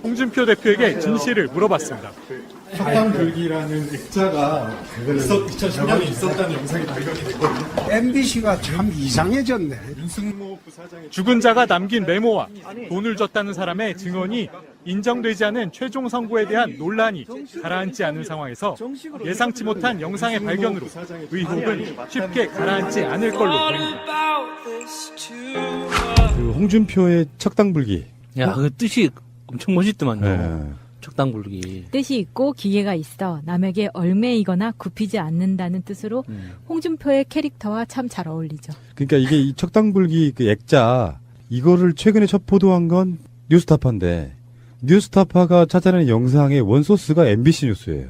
홍준표 대표에게 진실을 물어봤습니다. 척당불기라는 액자가 2010년에 있었다는 영상이 발견이 됐거든요. MBC가 참 이상해졌네. 윤승모 부사장의 죽은 자가 남긴 메모와 돈을 줬다는 사람의 증언이 인정되지 않은 최종 선고에 대한 논란이 가라앉지 않은 상황에서 예상치 못한 영상의 발견으로 의혹은 쉽게 가라앉지 않을 걸로 보입니다. 그 홍준표의 척당불기. 야, 그 뜻이 엄청 멋있더만요. 네. 척당불기. 뜻이 있고 기계가 있어 남에게 얽매이거나 굽히지 않는다는 뜻으로 홍준표의 캐릭터와 참 잘 어울리죠. 그러니까 이게 이 척당불기 그 액자 이거를 최근에 첫 보도한 건 뉴스타파인데 뉴스타파가 찾아낸 영상의 원소스가 MBC 뉴스예요.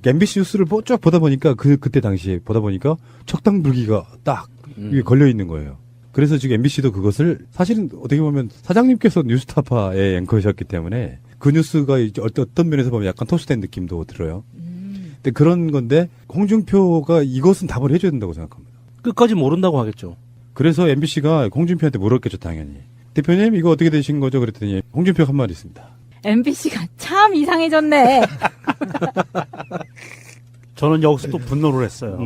MBC 뉴스를 쭉 보다 보니까 그때 당시에 보다 보니까 척당불기가 딱 위에 걸려 있는 거예요. 그래서 지금 MBC도 그것을 사실은 어떻게 보면 사장님께서 뉴스타파의 앵커이셨기 때문에 그 뉴스가 이제 어떤 면에서 보면 약간 토스된 느낌도 들어요. 근데 그런 건데 홍준표가 이것은 답을 해줘야 된다고 생각합니다. 끝까지 모른다고 하겠죠. 그래서 MBC가 홍준표한테 물었겠죠, 당연히. 대표님 이거 어떻게 되신 거죠? 그랬더니 홍준표가 한 말이 있습니다. MBC가 참 이상해졌네. 저는 여기서 또 분노를 했어요.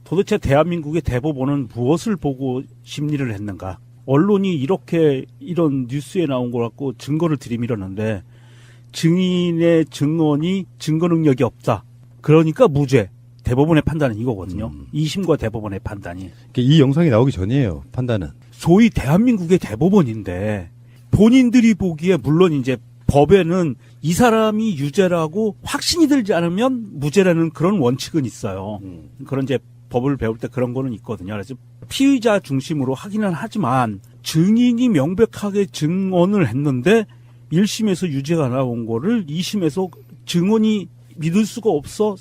도대체 대한민국의 대법원은 무엇을 보고 심리를 했는가? 언론이 이렇게 이런 뉴스에 나온 걸 갖고 증거를 들이밀었는데 증인의 증언이 증거 능력이 없다. 그러니까 무죄. 대법원의 판단은 이거거든요. 2심과 대법원의 판단이. 이 영상이 나오기 전이에요, 판단은. 소위 대한민국의 대법원인데 본인들이 보기에 물론 이제 법에는 이 사람이 유죄라고 확신이 들지 않으면 무죄라는 그런 원칙은 있어요. 그런 이제 법을 배울 때 그런 거는 있거든요. 그래서 피의자 중심으로 하기는 하지만 증인이 명백하게 증언을 했는데 1심에서 유죄가 나온 거를 2심에서 증언이 믿을 수가 없어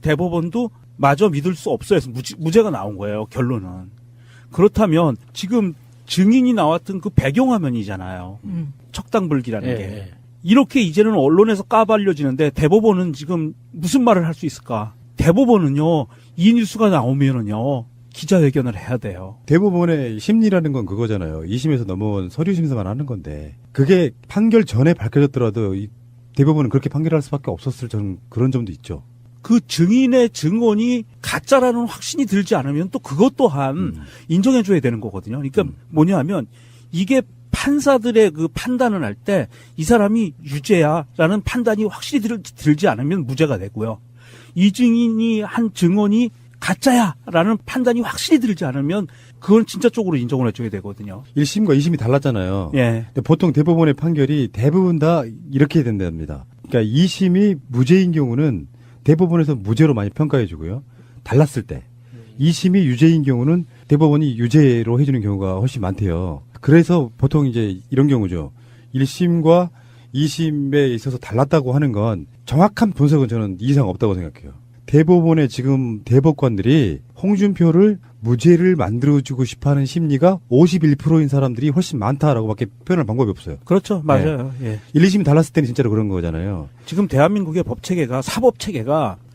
대법원도 마저 믿을 수 없어 해서 무죄가 나온 거예요. 결론은. 그렇다면 지금 증인이 나왔던 그 배경화면이잖아요. 척당불기라는 게. 이렇게 이제는 언론에서 까발려지는데 대법원은 지금 무슨 말을 할 수 있을까? 대법원은요, 이 뉴스가 나오면은요, 기자회견을 해야 돼요. 대법원의 심리라는 건 그거잖아요. 2심에서 넘어온 서류 심사만 하는 건데 그게 판결 전에 밝혀졌더라도 이 대법원은 그렇게 판결할 수밖에 없었을 저는 그런 점도 있죠. 그 증인의 증언이 가짜라는 확신이 들지 않으면 또 그것 또한 인정해줘야 되는 거거든요. 그러니까 뭐냐면 이게 판사들의 그 판단을 할 때 이 사람이 유죄야라는 판단이 확실히 들지 않으면 무죄가 되고요. 이 증인이 한 증언이 가짜야라는 판단이 확실히 들지 않으면 그건 진짜 쪽으로 인정을 해줘야 되거든요. 1심과 2심이 달랐잖아요. 예. 근데 보통 대법원의 판결이 대부분 다 이렇게 된답니다. 그러니까 2심이 무죄인 경우는 대법원에서 무죄로 많이 평가해 주고요. 달랐을 때 2심이 유죄인 경우는 대법원이 유죄로 해주는 경우가 훨씬 많대요. 그래서 보통 이제 이런 경우죠. 1심과 2심에 있어서 달랐다고 하는 건 정확한 분석은 저는 이상 없다고 생각해요. 대법원의 지금 대법관들이 홍준표를 무죄를 만들어주고 싶어하는 심리가 51%인 사람들이 훨씬 많다라고밖에 표현할 방법이 없어요. 그렇죠. 맞아요. 예. 1, 2심이 달랐을 때는 진짜로 그런 거잖아요. 지금 대한민국의 법체계가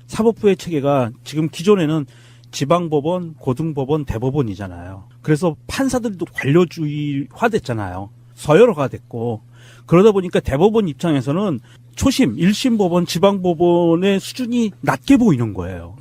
사법부의 체계가 지금 기존에는 지방법원, 고등법원, 대법원이잖아요. 그래서 판사들도 관료주의화 됐잖아요. 서열화가 됐고 그러다 보니까 대법원 입장에서는 초심, 1심 법원, 지방법원의 수준이 낮게 보이는 거예요.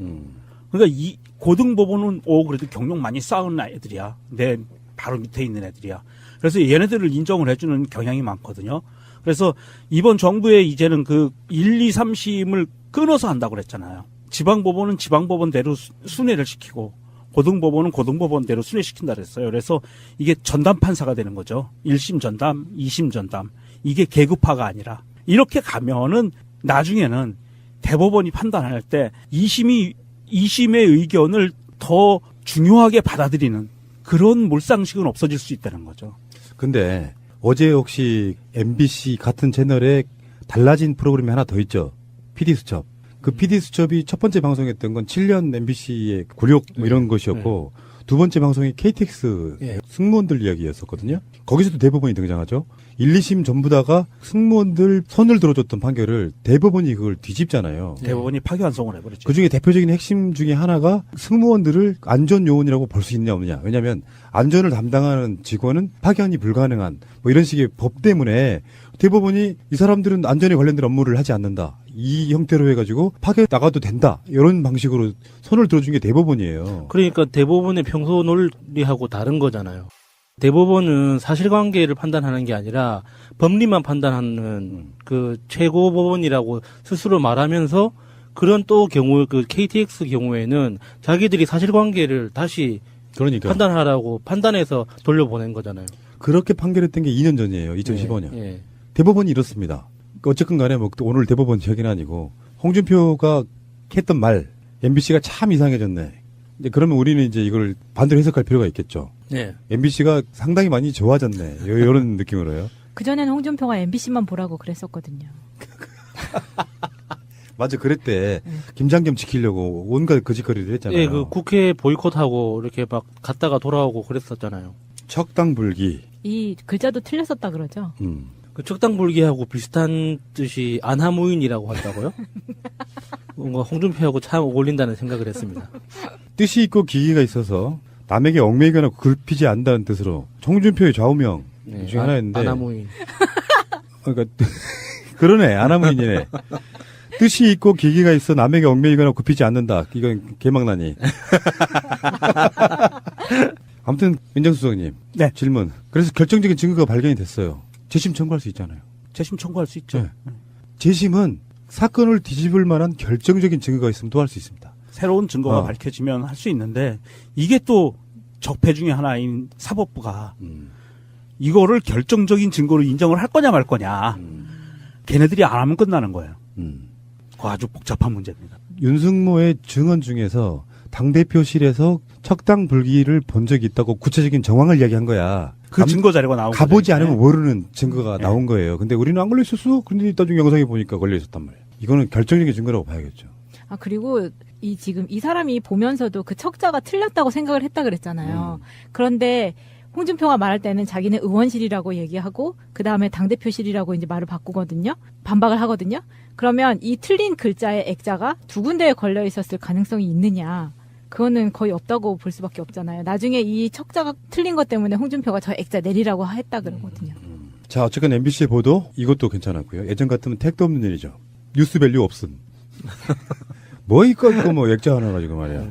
그러니까 이 고등법원은 그래도 경력 많이 쌓은 애들이야. 내 바로 밑에 있는 애들이야. 그래서 얘네들을 인정을 해주는 경향이 많거든요. 그래서 이번 정부에 이제는 그 1, 2, 3심을 끊어서 한다고 그랬잖아요. 지방법원은 지방법원대로 순회를 시키고 고등법원은 고등법원대로 순회시킨다 그랬어요. 그래서 이게 전담 판사가 되는 거죠. 1심 전담, 2심 전담. 이게 계급화가 아니라 이렇게 가면은 나중에는 대법원이 판단할 때 2심의 의견을 더 중요하게 받아들이는 그런 몰상식은 없어질 수 있다는 거죠. 근데 어제 혹시 MBC 같은 채널에 달라진 프로그램이 하나 더 있죠. PD수첩. 그 PD수첩이 첫 번째 방송했던 건 7년 MBC의 굴욕 뭐 이런 것이었고 두 번째 방송이 KTX 승무원들 이야기였었거든요. 거기서도 대법원이 등장하죠. 1, 2심 전부 다가 승무원들 손을 들어줬던 판결을 대법원이 그걸 뒤집잖아요. 대법원이 파기환송을 해버렸죠. 그중에 대표적인 핵심 중에 하나가 승무원들을 안전요원이라고 볼 수 있냐 없느냐. 왜냐하면 안전을 담당하는 직원은 파견이 불가능한 뭐 이런 식의 법 때문에 대법원이 이 사람들은 안전에 관련된 업무를 하지 않는다. 이 형태로 해가지고 파견 나가도 된다. 이런 방식으로 손을 들어준 게 대법원이에요. 그러니까 대법원의 평소 논리하고 다른 거잖아요. 대법원은 사실관계를 판단하는 게 아니라 법리만 판단하는 그 최고법원이라고 스스로 말하면서 그런 또 경우 그 KTX 경우에는 자기들이 사실관계를 다시 그러니까 판단하라고 판단해서 돌려보낸 거잖아요. 그렇게 판결했던 게 2년 전이에요. 2015년. 예. 대법원이 이렇습니다. 어쨌건 간에 뭐 오늘 대법원 이야기는 아니고 홍준표가 했던 말 MBC가 참 이상해졌네. 이제 그러면 우리는 이제 이걸 반대로 해석할 필요가 있겠죠. 예. MBC가 상당히 많이 좋아졌네. 이런 느낌으로요. 그전에는 홍준표가 MBC만 보라고 그랬었거든요. 맞아, 그랬대. 김장겸 지키려고 온갖 거짓거리를 했잖아요. 예, 그 국회 보이콧하고 이렇게 막 갔다가 돌아오고 그랬었잖아요. 척당불기. 이 글자도 틀렸었다 그러죠. 그 적당불기하고 비슷한 뜻이 안하무인이라고 한다고요? 뭔가 홍준표하고 참 어울린다는 생각을 했습니다. 뜻이 있고 기기가 있어서 남에게 얽매이거나 굴피지 않는다는 뜻으로 홍준표의 좌우명 네, 중에 하나였는데. 안하무인. 그러니까 그러네. 안하무인이네. 뜻이 있고 기기가 있어 남에게 얽매이거나 굽히지 않는다. 이건 개망나니. 아무튼 민정수석님. 네. 질문. 그래서 결정적인 증거가 발견이 됐어요. 재심 청구할 수 있잖아요. 재심 청구할 수 있죠. 네. 재심은 사건을 뒤집을 만한 결정적인 증거가 있으면 또 할 수 있습니다. 새로운 증거가 밝혀지면 할 수 있는데 이게 또 적폐 중에 하나인 사법부가 이거를 결정적인 증거로 인정을 할 거냐 말 거냐. 걔네들이 안 하면 끝나는 거예요. 그거 아주 복잡한 문제입니다. 윤승모의 증언 중에서 당대표실에서 척당불기를 본 적이 있다고 구체적인 정황을 이야기한 거야. 그 증거 자료가 나오고 가보지 않으면 모르는 증거가 나온 거예요. 근데 우리는 안 걸려있었어. 근데 나중에 영상에 보니까 걸려있었단 말이에요. 이거는 결정적인 증거라고 봐야겠죠. 아, 그리고 지금 이 사람이 보면서도 그 척자가 틀렸다고 생각을 했다 그랬잖아요. 그런데 홍준표가 말할 때는 자기는 의원실이라고 얘기하고 그 다음에 당대표실이라고 이제 말을 바꾸거든요. 반박을 하거든요. 그러면 이 틀린 글자의 액자가 두 군데에 걸려 있었을 가능성이 있느냐. 그거는 거의 없다고 볼 수밖에 없잖아요. 나중에 이 척자가 틀린 것 때문에 홍준표가 저 액자 내리라고 했다 그러거든요. 자, 어쨌건 MBC의 보도 이것도 괜찮았고요. 예전 같으면 택도 없는 일이죠. 뉴스 밸류 없음. 뭐 이거 뭐 액자 하나 가지고 말이야.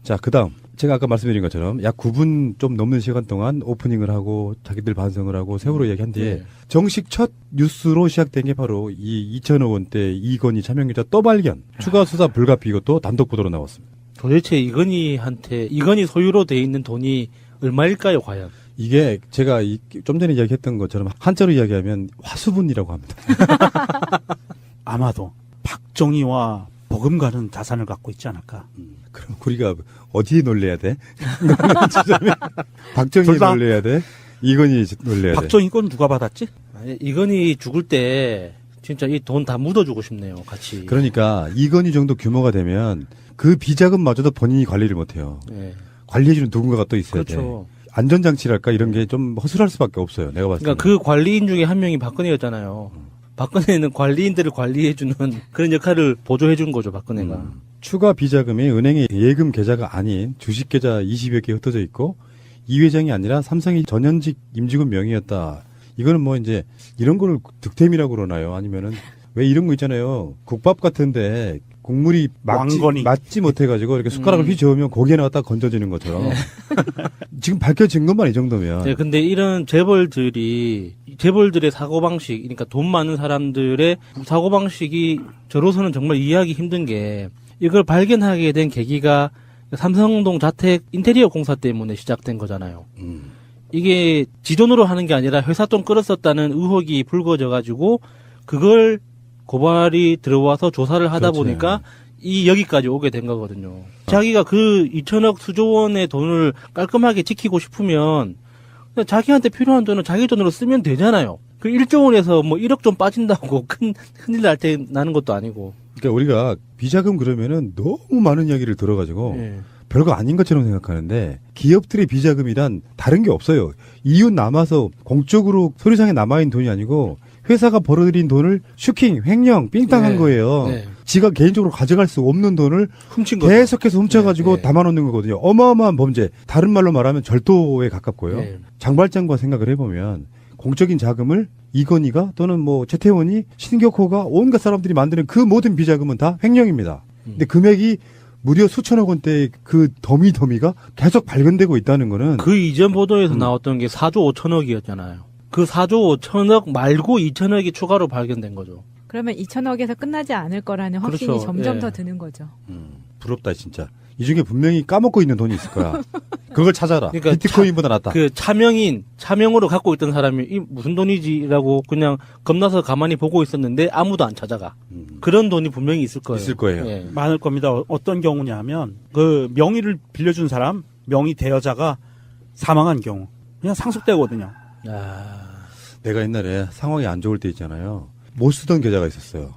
자, 그다음 제가 아까 말씀드린 것처럼 약 9분 좀 넘는 시간 동안 오프닝을 하고 자기들 반성을 하고 세월호 이야기한 뒤에 정식 첫 뉴스로 시작된 게 바로 이 2천억 원대 이건희 차명계좌 또 발견. 추가 수사 불가피 이것도 단독 보도로 나왔습니다. 도대체 이건희 소유로 돼 있는 돈이 얼마일까요, 과연? 이게 제가 좀 전에 이야기했던 것처럼 한자로 이야기하면 화수분이라고 합니다. 아마도 박정희와 버금가는 자산을 갖고 있지 않을까. 그럼 우리가 어디에 놀래야 돼? 박정희 둘 다? 놀래야 돼? 이건희 놀래야 돼? 박정희 건 누가 받았지? 아니, 이건희 죽을 때 진짜 이 돈 다 묻어주고 싶네요, 같이. 그러니까 이건희 정도 규모가 되면 그 비자금마저도 본인이 관리를 못해요. 네. 관리해주는 누군가가 또 있어야 그렇죠. 돼. 안전장치랄까 이런 게 좀 허술할 수밖에 없어요. 내가 봤을 때. 그러니까 그 관리인 중에 한 명이 박근혜였잖아요. 박근혜는 관리인들을 관리해주는 그런 역할을 보조해준 거죠, 박근혜가. 추가 비자금이 은행의 예금 계좌가 아닌 주식 계좌 20여 개 흩어져 있고 이 회장이 아니라 삼성의 전현직 임직원 명의였다. 이거는 뭐 이제 이런 거를 득템이라고 그러나요? 아니면은 왜 이런 거 있잖아요. 국밥 같은데 국물이 맞지 못해가지고 이렇게 숟가락을 휘저으면 고기에 나갔다 건져지는 것처럼 지금 밝혀진 것만 이 정도면. 네, 근데 이런 재벌들의 사고방식, 그러니까 돈 많은 사람들의 사고방식이 저로서는 정말 이해하기 힘든 게 이걸 발견하게 된 계기가 삼성동 자택 인테리어 공사 때문에 시작된 거잖아요. 이게 지 돈으로 하는 게 아니라 회사 돈 끌었었다는 의혹이 불거져가지고 그걸 고발이 들어와서 조사를 하다 그렇죠. 보니까 여기까지 오게 된 거거든요. 자기가 그 2천억 수조 원의 돈을 깔끔하게 지키고 싶으면 그냥 자기한테 필요한 돈은 자기 돈으로 쓰면 되잖아요. 그 1조 원에서 뭐 1억 좀 빠진다고 큰일 날 때 나는 것도 아니고. 그러니까 우리가 비자금 그러면은 너무 많은 이야기를 들어가지고 예. 별거 아닌 것처럼 생각하는데 기업들의 비자금이란 다른 게 없어요. 이윤 남아서 공적으로 서류상에 남아있는 돈이 아니고 회사가 벌어들인 돈을 슈킹, 횡령, 삥땅한 네. 거예요. 네. 지가 개인적으로 가져갈 수 없는 돈을 훔친 거죠. 계속해서 훔쳐가지고 네. 담아놓는 거거든요. 어마어마한 범죄. 다른 말로 말하면 절도에 가깝고요. 네. 장발장과 생각을 해보면 공적인 자금을 이건희가 또는 뭐 최태원이 신격호가 온갖 사람들이 만드는 그 모든 비자금은 다 횡령입니다. 근데 금액이 무려 수천억 원대의 그 더미가 계속 발견되고 있다는 거는 그 이전 보도에서 나왔던 게 4조 5천억이었잖아요. 그 4조 5천억 말고 2천억이 추가로 발견된 거죠. 그러면 2천억에서 끝나지 않을 거라는 확신이 그렇죠. 점점 예. 더 드는 거죠. 부럽다 진짜. 이 중에 분명히 까먹고 있는 돈이 있을 거야. 그걸 찾아라. 그러니까 비트코인보다 낫다. 그 차명으로 갖고 있던 사람이 이 무슨 돈이지라고 그냥 겁나서 가만히 보고 있었는데 아무도 안 찾아가. 그런 돈이 분명히 있을 거예요. 있을 거예요. 예. 많을 겁니다. 어떤 경우냐면 그 명의를 빌려준 사람, 명의 대여자가 사망한 경우 그냥 상속되거든요. 내가 옛날에 상황이 안 좋을 때 있잖아요. 못 쓰던 계좌가 있었어요.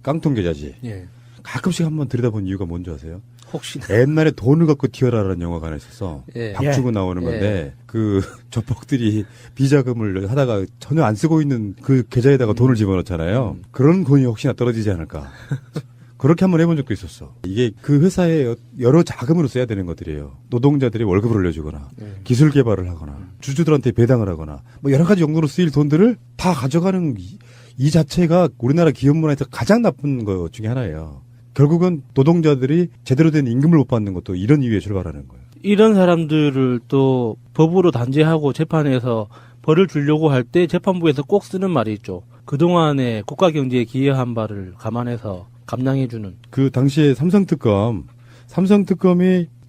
깡통 계좌지. 예. 가끔씩 한번 들여다본 이유가 뭔지 아세요? 혹시 옛날에 돈을 갖고 튀어라라는 영화가 하나 있었어. 예. 박주고 나오는 건데 그 조폭들이 비자금을 하다가 전혀 안 쓰고 있는 그 계좌에다가 돈을 집어넣잖아요. 그런 돈이 혹시나 떨어지지 않을까. 그렇게 한번 해본 적도 있었어. 이게 그 회사의 여러 자금으로 써야 되는 것들이에요. 노동자들이 월급을 올려주거나 기술 개발을 하거나 주주들한테 배당을 하거나 뭐 여러 가지 용도로 쓰일 돈들을 다 가져가는 이 자체가 우리나라 기업 문화에서 가장 나쁜 것 중에 하나예요. 결국은 노동자들이 제대로 된 임금을 못 받는 것도 이런 이유에 출발하는 거예요. 이런 사람들을 또 법으로 단죄하고 재판에서 벌을 주려고 할 때 재판부에서 꼭 쓰는 말이 있죠. 그동안에 국가 경제에 기여한 바를 감안해서 감량해주는. 그 당시에 삼성특검이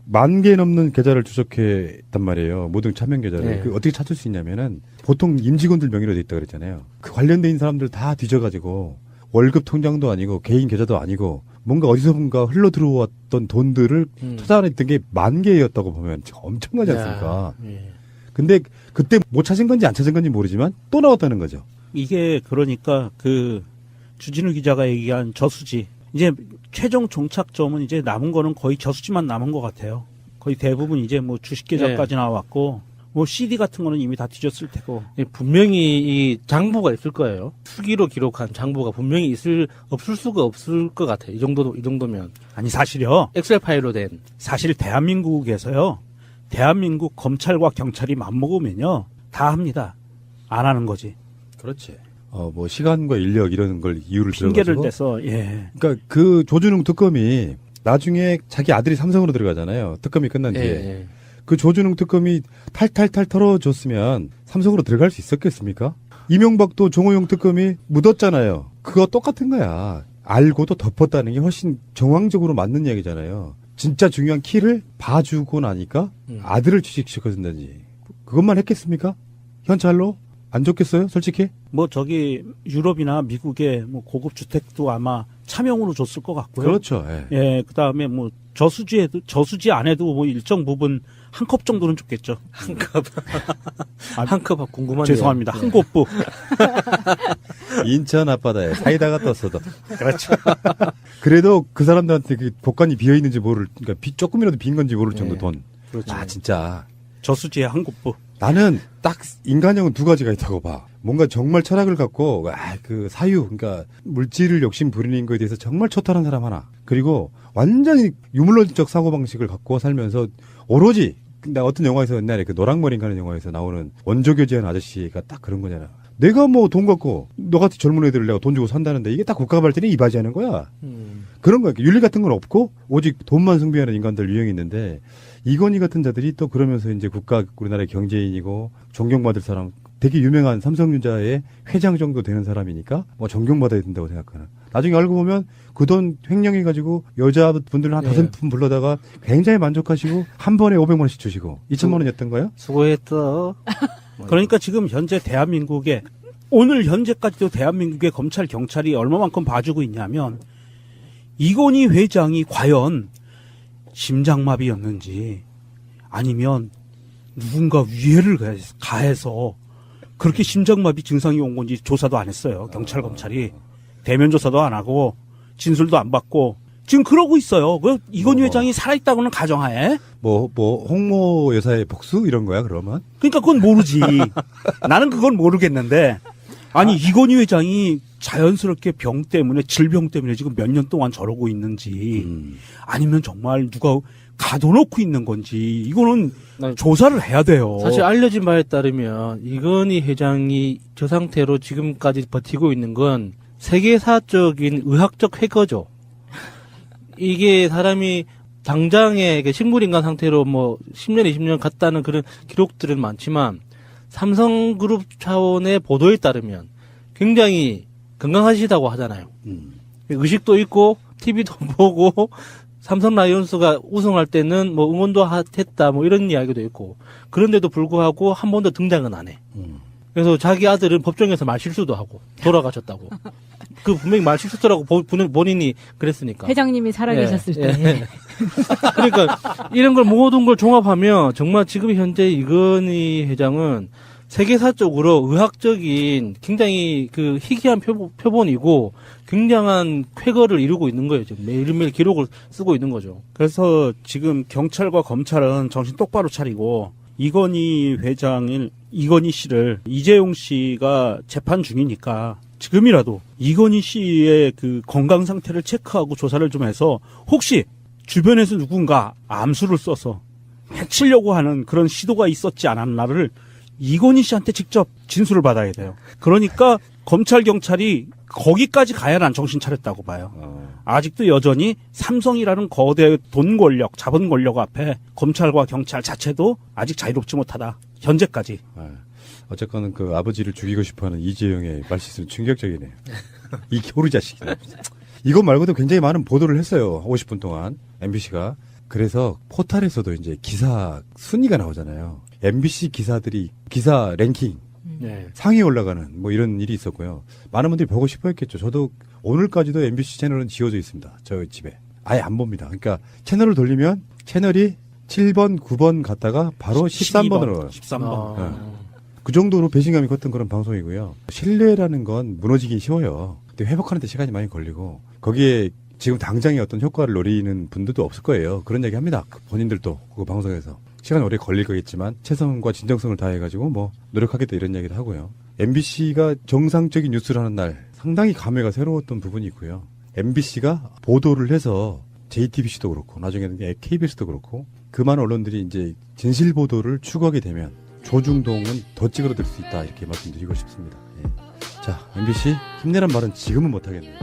10,000개 넘는 계좌를 추적했단 말이에요. 모든 차명 계좌를. 네. 그 어떻게 찾을 수 있냐면은 보통 임직원들 명의로 돼 있다 그랬잖아요. 그 관련돼 있는 사람들 다 뒤져가지고 월급 통장도 아니고 개인 계좌도 아니고 뭔가 어디선가 흘러 들어왔던 돈들을 찾아냈던 게 10,000개였다고 보면 엄청나지 않습니까? 예. 근데 그때 못 찾은 건지 안 찾은 건지 모르지만 또 나왔다는 거죠. 이게 그러니까 그 주진우 기자가 얘기한 저수지 이제 최종 종착점은 이제 남은 거는 거의 저수지만 남은 것 같아요. 거의 대부분 이제 뭐 주식 계좌까지 나왔고 뭐 CD 같은 거는 이미 다 뒤졌을 테고. 예, 분명히 이 장부가 있을 거예요. 수기로 기록한 장부가 분명히 없을 수가 없을 것 같아요. 이 정도면. 아니 사실요. 엑셀 파일로 된. 사실 대한민국에서요. 대한민국 검찰과 경찰이 맘먹으면요. 다 합니다. 안 하는 거지. 그렇지. 뭐 시간과 인력 이런 걸 이유를 핑계를 들어가지고. 대서 예. 그러니까 그 조준웅 특검이 나중에 자기 아들이 삼성으로 들어가잖아요. 특검이 끝난 뒤에. 예. 그 조준웅 특검이 탈탈탈 털어줬으면 삼성으로 들어갈 수 있었겠습니까? 이명박도 정호영 특검이 묻었잖아요. 그거 똑같은 거야. 알고도 덮었다는 게 훨씬 정황적으로 맞는 이야기잖아요. 진짜 중요한 키를 봐주고 나니까 아들을 취직시켜준다지. 그것만 했겠습니까? 현찰로? 안 좋겠어요? 솔직히? 뭐 저기 유럽이나 미국의 뭐 고급 주택도 아마 차명으로 줬을 것 같고요. 그렇죠. 예. 예, 그다음에 뭐 저수지 안에도 뭐 일정 부분 한 컵 정도는 줬겠죠. 한 컵. 아, 한 컵 궁금한데요. 죄송합니다. 예. 한 곱부. 인천 앞바다에 사이다가 떴어도. 그렇죠. 그래도 그 사람들한테 그 복관이 비어 있는지 모를, 그러니까 조금이라도 빈 건지 모를 정도 예. 돈. 그렇죠. 아, 진짜. 저수지에 한 곱부. 나는 딱 인간형은 두 가지가 있다고 봐. 뭔가 정말 철학을 갖고, 그 사유, 그러니까 물질을 욕심 부리는 거에 대해서 정말 초탈한 사람 하나. 그리고 완전히 유물론적 사고방식을 갖고 살면서 오로지, 나 어떤 영화에서 옛날에 그 노랑머리인가 하는 영화에서 나오는 원조교제한 아저씨가 딱 그런 거잖아. 내가 뭐 돈 갖고 너같이 젊은 애들을 내가 돈 주고 산다는데 이게 딱 국가 발전에 이바지하는 거야. 그런 거야. 윤리 같은 건 없고 오직 돈만 숭배하는 인간들 유형이 있는데 이건희 같은 자들이 또 그러면서 이제 우리나라의 경제인이고 존경받을 사람, 되게 유명한 삼성유자의 회장 정도 되는 사람이니까 뭐 존경받아야 된다고 생각하는. 나중에 알고 보면 그 돈 횡령해가지고 여자분들 한 5분 불러다가 굉장히 만족하시고 한 번에 500만 원씩 주시고 2천만 원이었던 거예요? 수고했어. 그러니까 지금 현재 대한민국에 오늘 현재까지도 대한민국의 검찰 경찰이 얼마만큼 봐주고 있냐면 이건희 회장이 과연 심장마비였는지 아니면 누군가 위해를 가해서 그렇게 심장마비 증상이 온 건지 조사도 안 했어요. 경찰 검찰이 대면 조사도 안 하고 진술도 안 받고 지금 그러고 있어요. 이건희 회장이 살아있다고는 가정하에. 홍모 여사의 복수 이런 거야 그러면? 그러니까 그건 모르지. 나는 그건 모르겠는데 아니 이건희 회장이 자연스럽게 병 때문에 질병 때문에 지금 몇 년 동안 저러고 있는지 아니면 정말 누가 가둬놓고 있는 건지 이거는 나- 조사를 해야 돼요. 사실 알려진 바에 따르면 이건희 회장이 저 상태로 지금까지 버티고 있는 건 세계사적인 의학적 쾌거죠. 이게 사람이 당장에 식물인간 상태로 뭐 10년, 20년 갔다는 그런 기록들은 많지만 삼성그룹 차원의 보도에 따르면 굉장히 건강하시다고 하잖아요. 의식도 있고 TV도 보고 삼성 라이온스가 우승할 때는 뭐 응원도 했다 뭐 이런 이야기도 있고 그런데도 불구하고 한 번도 등장은 안 해. 그래서 자기 아들은 법정에서 말실수도 하고 돌아가셨다고. 그 분명히 말실수더라고 본인이 그랬으니까. 회장님이 살아계셨을 예, 때. 예. 그러니까 이런 걸 모든 걸 종합하면 정말 지금 현재 이건희 회장은 세계사적으로 의학적인 굉장히 그 희귀한 표본이고 굉장한 쾌거를 이루고 있는 거예요. 지금 매일매일 기록을 쓰고 있는 거죠. 그래서 지금 경찰과 검찰은 정신 똑바로 차리고 이건희 씨를 이재용 씨가 재판 중이니까 지금이라도 이건희 씨의 그 건강 상태를 체크하고 조사를 좀 해서 혹시 주변에서 누군가 암수를 써서 해치려고 하는 그런 시도가 있었지 않았나를 이건희 씨한테 직접 진술을 받아야 돼요. 그러니까 검찰 경찰이 거기까지 가야 난 정신 차렸다고 봐요. 아직도 여전히 삼성이라는 거대 돈 권력, 자본 권력 앞에 검찰과 경찰 자체도 아직 자유롭지 못하다. 현재까지. 어쨌건 그 아버지를 죽이고 싶어하는 이재용의 말실수는 충격적이네요. 이 겨루 자식이네. 이것 말고도 굉장히 많은 보도를 했어요. 50분 동안 MBC가. 그래서 포탈에서도 이제 기사 순위가 나오잖아요. MBC 기사들이 기사 랭킹 네. 상위에 올라가는 뭐 이런 일이 있었고요. 많은 분들이 보고 싶어 했겠죠. 저도 오늘까지도 MBC 채널은 지워져 있습니다. 저 집에. 아예 안 봅니다. 그러니까 채널을 돌리면 채널이 7번, 9번 갔다가 바로 13번으로. 13번. 그 정도로 배신감이 컸던 그런 방송이고요. 신뢰라는 건 무너지긴 쉬워요. 근데 회복하는 데 시간이 많이 걸리고 거기에 지금 당장의 어떤 효과를 노리는 분들도 없을 거예요. 그런 얘기 합니다. 본인들도 그 방송에서. 시간이 오래 걸릴 거겠지만 최선과 진정성을 다해가지고 뭐 노력하겠다 이런 얘기도 하고요. MBC가 정상적인 뉴스를 하는 날 상당히 감회가 새로웠던 부분이 있고요. MBC가 보도를 해서 JTBC도 그렇고 나중에는 KBS도 그렇고 그 많은 언론들이 이제 진실 보도를 추구하게 되면 조중동은 더 찌그러들 수 있다 이렇게 말씀드리고 싶습니다. 예. 자, MBC 힘내란 말은 지금은 못하겠네요.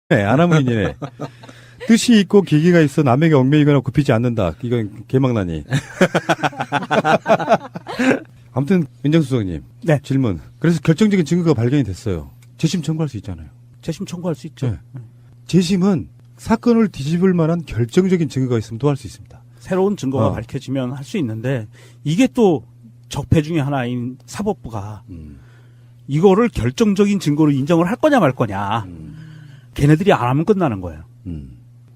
네, 아나무인이네. 뜻이 있고 계기가 있어 남에게 얽매이거나 굽히지 않는다. 이건 개망나니. 아무튼 민정수석님. 네. 질문. 그래서 결정적인 증거가 발견이 됐어요. 재심 청구할 수 있잖아요. 재심 청구할 수 있죠. 네. 재심은 사건을 뒤집을 만한 결정적인 증거가 있으면 또 할 수 있습니다. 새로운 증거가 밝혀지면 할 수 있는데 이게 또 적폐 중에 하나인 사법부가 이거를 결정적인 증거로 인정을 할 거냐 말 거냐. 걔네들이 안 하면 끝나는 거예요.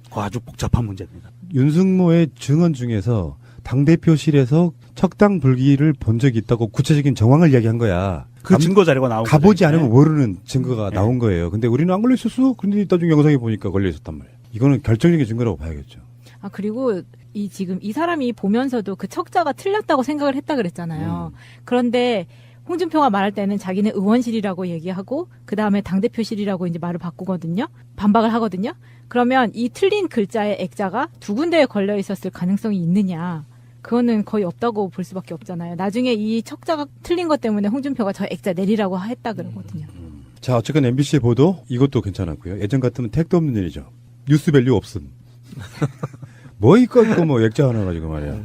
그거 아주 복잡한 문제입니다. 윤승모의 증언 중에서 당대표실에서 척당 불기를 본 적이 있다고 구체적인 정황을 이야기한 거야. 그 증거 자료가 나온 거죠. 가보지 않으면 모르는 증거가 나온 거예요. 근데 우리는 안 걸려 있었어. 근데 나중에 영상에 보니까 걸려 있었단 말이에요. 이거는 결정적인 증거라고 봐야겠죠. 아, 그리고 지금 이 사람이 보면서도 그 척자가 틀렸다고 생각을 했다 그랬잖아요. 그런데 홍준표가 말할 때는 자기는 의원실이라고 얘기하고 그 다음에 당대표실이라고 이제 말을 바꾸거든요. 반박을 하거든요. 그러면 이 틀린 글자의 액자가 두 군데에 걸려 있었을 가능성이 있느냐. 그거는 거의 없다고 볼 수밖에 없잖아요. 나중에 이 척자가 틀린 것 때문에 홍준표가 저 액자 내리라고 했다 그러거든요. 자, 어쨌건 MBC의 보도 이것도 괜찮았고요. 예전 같으면 택도 없는 일이죠. 뉴스 밸류 없음. 뭐 이거 뭐 액자 하나 가지고 말이야.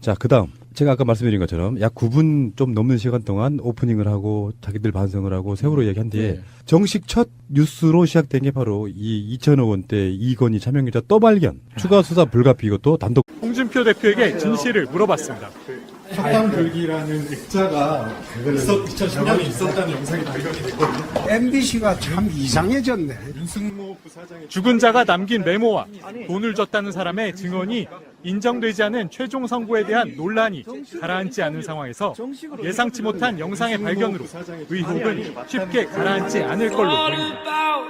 자, 그다음 제가 아까 말씀드린 것처럼 약 9분 좀 넘는 시간 동안 오프닝을 하고 자기들 반성을 하고 세월호 얘기한 뒤에 정식 첫 뉴스로 시작된 게 바로 이 2천억 원대 이건희 차명계좌 떠발견 추가 수사 불가피 이것도 단독. 홍준표 대표에게 진실을 물어봤습니다. 삭당 불기라는 액자가 2010년에 있었다는 영상이 발견이 됐거든요. MBC가 참 이상해졌네. 윤승모 부사장의 죽은 자가 남긴 메모와 돈을 줬다는 사람의 증언이 인정되지 않은 최종 선고에 대한 논란이 가라앉지 않은 상황에서 예상치 못한 영상의 발견으로 의혹은 쉽게 가라앉지 않을 걸로 보입니다.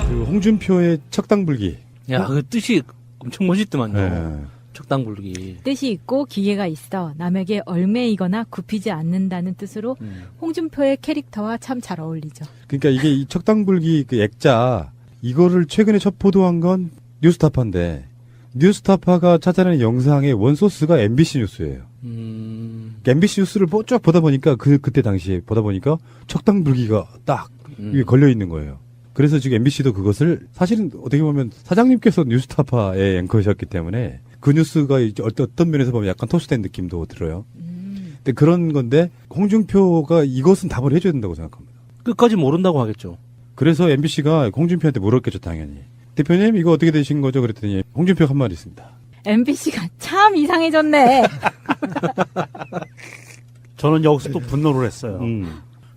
그 홍준표의 척당불기. 야, 그 뜻이 엄청 멋있더만요. 네. 척당 부르기. 뜻이 있고 기계가 있어 남에게 얽매이거나 굽히지 않는다는 뜻으로 홍준표의 캐릭터와 참 잘 어울리죠. 그러니까 이게 이 척당불기 그 액자 이거를 최근에 첫 보도한 건 뉴스타파인데 뉴스타파가 찾아낸 영상의 원소스가 MBC 뉴스예요. 그러니까 MBC 뉴스를 쭉 보다 보니까 그때 당시에 보다 보니까 척당불기가 딱 위에 걸려 있는 거예요. 그래서 지금 MBC도 그것을 사실은 어떻게 보면 사장님께서 뉴스타파의 앵커셨기 때문에 그 뉴스가 이제 어떤 면에서 보면 약간 토스된 느낌도 들어요. 근데 그런 건데 홍준표가 이것은 답을 해줘야 된다고 생각합니다. 끝까지 모른다고 하겠죠. 그래서 MBC가 홍준표한테 물었겠죠, 당연히. 대표님 이거 어떻게 되신 거죠? 그랬더니 홍준표가 한 말이 있습니다. MBC가 참 이상해졌네. 저는 여기서 또 분노를 했어요.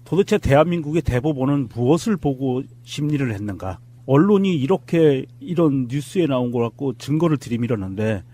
도대체 대한민국의 대법원은 무엇을 보고 심리를 했는가? 언론이 이렇게 이런 뉴스에 나온 걸 갖고 증거를 들이밀었는데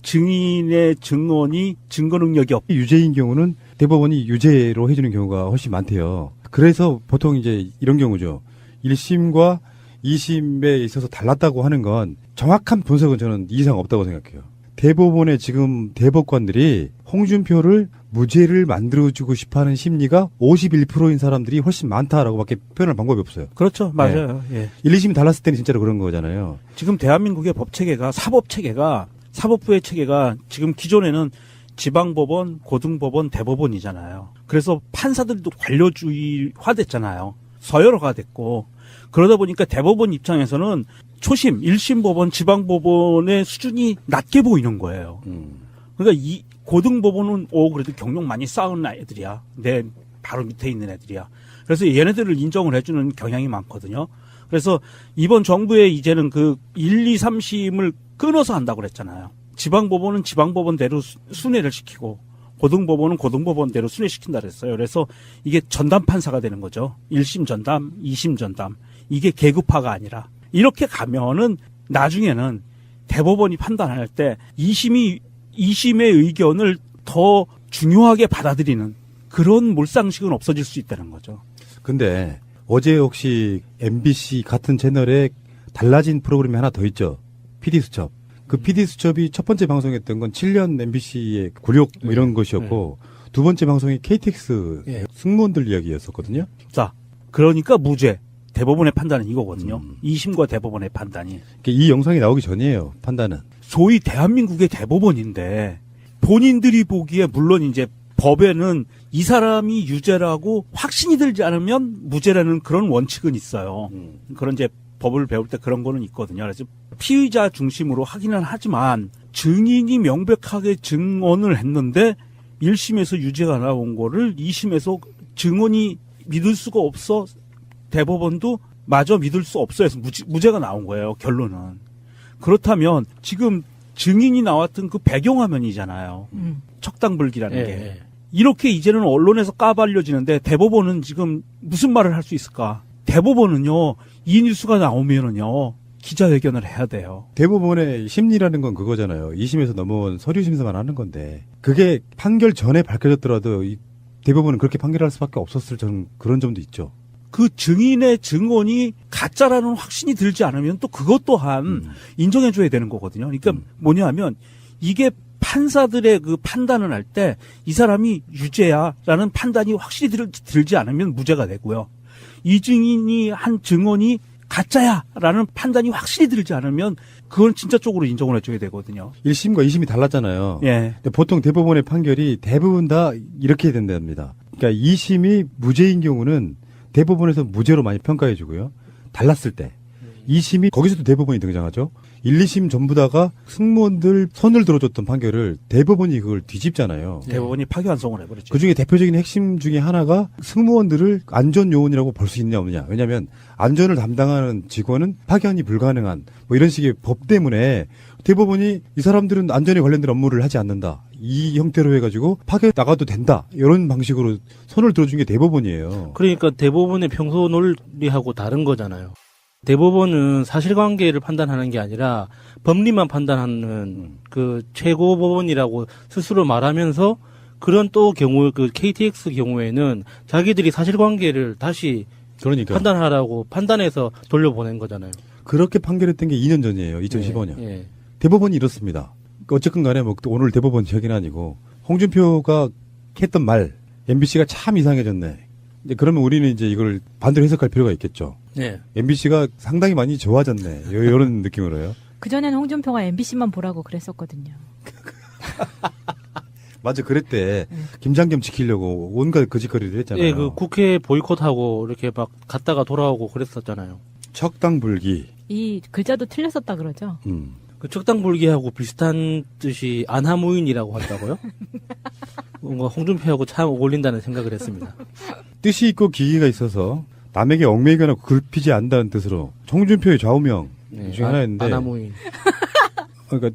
증인의 증언이 증거 능력이 없. 유죄인 경우는 대법원이 유죄로 해주는 경우가 훨씬 많대요. 그래서 보통 이제 이런 경우죠. 1심과 2심에 있어서 달랐다고 하는 건 정확한 분석은 저는 이상 없다고 생각해요. 대법원의 지금 대법관들이 홍준표를 무죄를 만들어주고 싶어하는 심리가 51%인 사람들이 훨씬 많다라고밖에 표현할 방법이 없어요. 그렇죠, 맞아요. 예. 1, 2심이 달랐을 때는 진짜로 그런 거잖아요. 지금 대한민국의 법 체계가 사법부의 체계가 지금 기존에는 지방법원, 고등법원, 대법원이잖아요. 그래서 판사들도 관료주의화됐잖아요. 서열화가 됐고 그러다 보니까 대법원 입장에서는 초심 1심 법원, 지방법원의 수준이 낮게 보이는 거예요. 그러니까 이 고등법원은 그래도 경력 많이 쌓은 애들이야. 내 바로 밑에 있는 애들이야. 그래서 얘네들을 인정을 해주는 경향이 많거든요. 그래서 이번 정부에 이제는 그 1, 2, 3심을 끊어서 한다고 그랬잖아요. 지방법원은 지방법원대로 순회를 시키고 고등법원은 고등법원대로 순회시킨다 그랬어요. 그래서 이게 전담 판사가 되는 거죠. 1심 전담, 2심 전담. 이게 계급화가 아니라 이렇게 가면은 나중에는 대법원이 판단할 때 2심의 의견을 더 중요하게 받아들이는 그런 몰상식은 없어질 수 있다는 거죠. 근데 어제 혹시 MBC 같은 채널에 달라진 프로그램이 하나 더 있죠. PD수첩. 그 PD수첩이 첫 번째 방송했던 건 7년 MBC의 굴욕 뭐 이런 것이었고 두 번째 방송이 KTX 승무원들 이야기였었거든요. 자, 그러니까 무죄. 대법원의 판단은 이거거든요. 2심과 대법원의 판단이. 그러니까 이 영상이 나오기 전이에요. 판단은. 소위 대한민국의 대법원인데 본인들이 보기에 물론 이제 법에는 이 사람이 유죄라고 확신이 들지 않으면 무죄라는 그런 원칙은 있어요. 그런 이제 법을 배울 때 그런 거는 있거든요. 그래서 피의자 중심으로 하기는 하지만 증인이 명백하게 증언을 했는데 1심에서 유죄가 나온 거를 2심에서 증언이 믿을 수가 없어 대법원도 마저 믿을 수 없어 해서 무죄가 나온 거예요. 결론은. 그렇다면 지금 증인이 나왔던 그 배경화면이잖아요. 척당불기라는 예, 게. 예. 이렇게 이제는 언론에서 까발려지는데 대법원은 지금 무슨 말을 할 수 있을까? 대법원은요, 이 뉴스가 나오면은요, 기자회견을 해야 돼요. 대법원의 심리라는 건 그거잖아요. 2심에서 넘어온 서류 심사만 하는 건데 그게 판결 전에 밝혀졌더라도 이 대법원은 그렇게 판결할 수밖에 없었을 저는 그런 점도 있죠. 그 증인의 증언이 가짜라는 확신이 들지 않으면 또 그것 또한 인정해줘야 되는 거거든요. 그러니까 뭐냐 하면 이게 판사들의 그 판단을 할 때 이 사람이 유죄야라는 판단이 확실히 들지 않으면 무죄가 되고요. 이 증인이 한 증언이 가짜야라는 판단이 확실히 들지 않으면 그건 진짜 쪽으로 인정을 해줘야 되거든요. 1심과 2심이 달랐잖아요. 예. 근데 보통 대법원의 판결이 대부분 다 이렇게 된답니다. 그러니까 2심이 무죄인 경우는 대법원에서 무죄로 많이 평가해 주고요. 달랐을 때 2심이 거기서도 대법원이 등장하죠. 1, 2심 전부 다가 승무원들 손을 들어줬던 판결을 대법원이 그걸 뒤집잖아요. 대법원이 파기환송을 해버렸죠. 그중에 대표적인 핵심 중에 하나가 승무원들을 안전요원이라고 볼 수 있냐 없느냐. 왜냐하면 안전을 담당하는 직원은 파견이 불가능한 뭐 이런 식의 법 때문에 대법원이 이 사람들은 안전에 관련된 업무를 하지 않는다. 이 형태로 해가지고 파견 나가도 된다. 이런 방식으로 손을 들어준 게 대법원이에요. 그러니까 대법원의 평소 논리하고 다른 거잖아요. 대법원은 사실관계를 판단하는 게 아니라 법리만 판단하는 그 최고법원이라고 스스로 말하면서 그런 또 경우 그 KTX 경우에는 자기들이 사실관계를 다시 그러니까 판단하라고 판단해서 돌려보낸 거잖아요. 그렇게 판결했던 게 2년 전이에요. 2015년. 예. 대법원이 이렇습니다. 어쨌든 간에 뭐 오늘 대법원 얘기는 아니고 홍준표가 했던 말 MBC가 참 이상해졌네. 이제 그러면 우리는 이제 이걸 반대로 해석할 필요가 있겠죠. 예. MBC가 상당히 많이 좋아졌네. 이런 느낌으로요. 그전에는 홍준표가 MBC만 보라고 그랬었거든요. 맞아, 그랬대. 김장겸 지키려고 온갖 거짓거리를 했잖아요. 예, 그 국회 보이콧하고 이렇게 막 갔다가 돌아오고 그랬었잖아요. 척당불기. 이 글자도 틀렸었다 그러죠. 그 척당불기하고 비슷한 뜻이 안하무인이라고 한다고요? 뭔가 홍준표하고 참 어울린다는 생각을 했습니다. 뜻이 있고 기계가 있어서 남에게 얽매이거나 굴피지 않는다는 뜻으로 홍준표의 좌우명 중에 하나였는데 안하무인. 그러니까